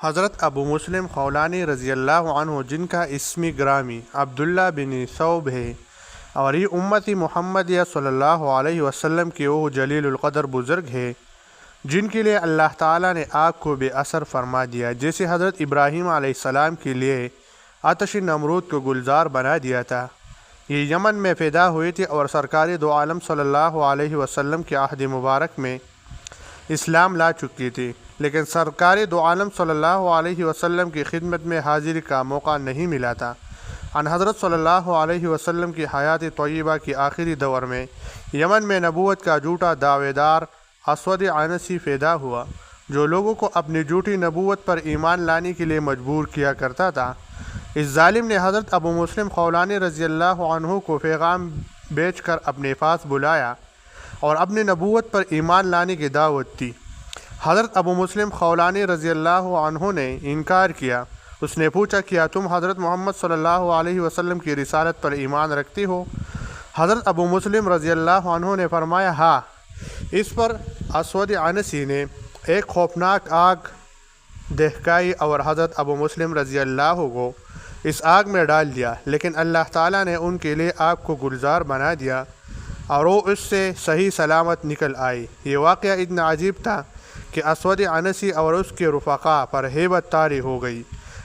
حضرت ابو مسلم خولانی رضی اللہ عنہ، جن کا اسمی گرامی عبداللہ بن ثوب ہے اور یہ امتی محمدیہ صلی اللہ علیہ وسلم کے وہ جلیل القدر بزرگ ہے جن کے لیے اللہ تعالیٰ نے آگ کو بے اثر فرما دیا، جیسے حضرت ابراہیم علیہ السلام کے لیے آتش نمرود کو گلزار بنا دیا تھا۔ یہ یمن میں پیدا ہوئی تھی اور سرکار دو عالم صلی اللہ علیہ وسلم کے عہد مبارک میں اسلام لا چکی تھی، لیکن سرکار دو عالم صلی اللہ علیہ وسلم کی خدمت میں حاضری کا موقع نہیں ملا تھا۔ ان حضرت صلی اللہ علیہ وسلم کی حیات طیبہ کی آخری دور میں یمن میں نبوت کا جھوٹا دعوے دار اسود عنسی پیدا ہوا، جو لوگوں کو اپنی جھوٹی نبوت پر ایمان لانے کے لیے مجبور کیا کرتا تھا۔ اس ظالم نے حضرت ابو مسلم خولانی رضی اللہ عنہ کو پیغام بیچ کر اپنے پاس بلایا اور اپنی نبوت پر ایمان لانے کی دعوت دی۔ حضرت ابو مسلم خولانی رضی اللہ عنہ نے انکار کیا۔ اس نے پوچھا، کیا تم حضرت محمد صلی اللہ علیہ وسلم کی رسالت پر ایمان رکھتے ہو؟ حضرت ابو مسلم رضی اللہ عنہ نے فرمایا، ہاں۔ اس پر اسود عنسی نے ایک خوفناک آگ دہکائی اور حضرت ابو مسلم رضی اللہ کو اس آگ میں ڈال دیا، لیکن اللہ تعالیٰ نے ان کے لیے آگ کو گلزار بنا دیا اور وہ اس سے صحیح سلامت نکل آئی۔ یہ واقعہ اتنا عجیب تھا کہ اسود عنسی اور اس کے رفقا پر ہیبت طاری ہو گئی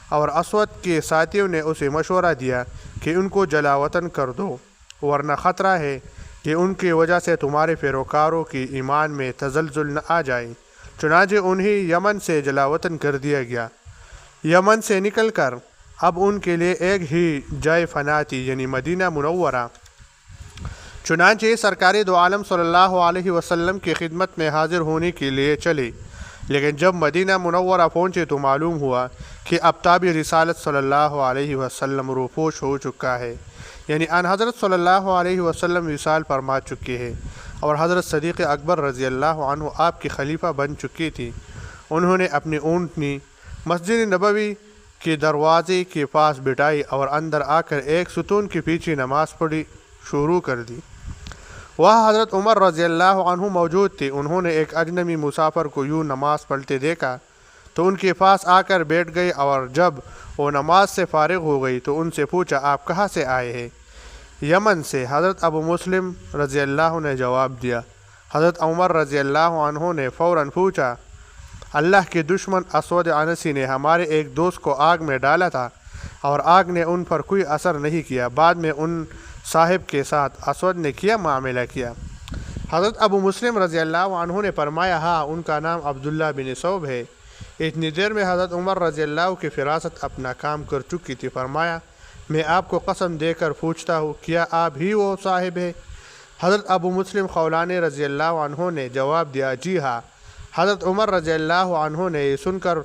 اور اسود کے ساتھیوں نے اسے مشورہ دیا کہ ان کو جلا وطن کر دو، ورنہ خطرہ ہے کہ ان کی وجہ سے تمہارے پیروکاروں کی ایمان میں تزلزل نہ آ جائے۔ چنانچہ انہیں یمن سے جلا وطن کر دیا گیا۔ یمن سے نکل کر اب ان کے لیے ایک ہی جائے فنا تھی، یعنی مدینہ منورہ۔ چنانچہ سرکار دو عالم صلی اللہ علیہ وسلم کی خدمت میں حاضر ہونے کے لیے چلے، لیکن جب مدینہ منورہ پہنچے تو معلوم ہوا کہ اب تاب رسالت صلی اللہ علیہ وسلم روپوش ہو چکا ہے، یعنی ان حضرت صلی اللہ علیہ وسلم وصال فرما چکے ہیں اور حضرت صدیق اکبر رضی اللہ عنہ آپ کی خلیفہ بن چکی تھی۔ انہوں نے اپنی اونٹنی مسجد نبوی کے دروازے کے پاس بٹھائی اور اندر آ کر ایک ستون کے پیچھے نماز پڑھی شروع کر دی۔ وہاں حضرت عمر رضی اللہ عنہ موجود تھے۔ انہوں نے ایک اجنبی مسافر کو یوں نماز پڑھتے دیکھا تو ان کے پاس آ کر بیٹھ گئے، اور جب وہ نماز سے فارغ ہو گئی تو ان سے پوچھا، آپ کہاں سے آئے ہیں؟ یمن سے۔ حضرت ابو مسلم رضی اللہ نے جواب دیا۔ حضرت عمر رضی اللہ عنہ نے فوراً پوچھا، اللہ کے دشمن اسود عنسی نے ہمارے ایک دوست کو آگ میں ڈالا تھا اور آگ نے ان پر کوئی اثر نہیں کیا، بعد میں ان صاحب کے ساتھ اسود نے کیا معاملہ کیا؟ حضرت ابو مسلم رضی اللہ عنہ نے فرمایا، ہاں، ان کا نام عبداللہ بن ثوب ہے۔ اتنی دیر میں حضرت عمر رضی اللہ کی فراست اپنا کام کر چکی تھی۔ فرمایا، میں آپ کو قسم دے کر پوچھتا ہوں، کیا آپ ہی وہ صاحب ہے؟ حضرت ابو مسلم خولانی رضی اللہ عنہ نے جواب دیا، جی ہاں۔ حضرت عمر رضی اللہ عنہ نے یہ سن کر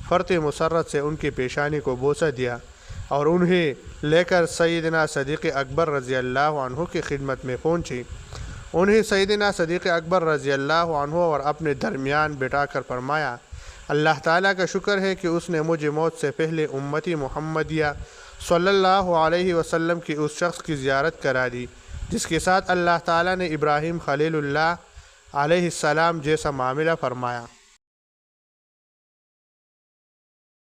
فرط مسرت سے ان کی پیشانی کو بوسہ دیا اور انہیں لے کر سیدنا صدیق اکبر رضی اللہ عنہ کی خدمت میں پہنچی۔ انہیں سیدنا صدیق اکبر رضی اللہ عنہ اور اپنے درمیان بٹھا کر فرمایا، اللہ تعالیٰ کا شکر ہے کہ اس نے مجھے موت سے پہلے امتی محمدیہ صلی اللہ علیہ وسلم کی اس شخص کی زیارت کرا دی جس کے ساتھ اللہ تعالیٰ نے ابراہیم خلیل اللہ علیہ السلام جیسا معاملہ فرمایا۔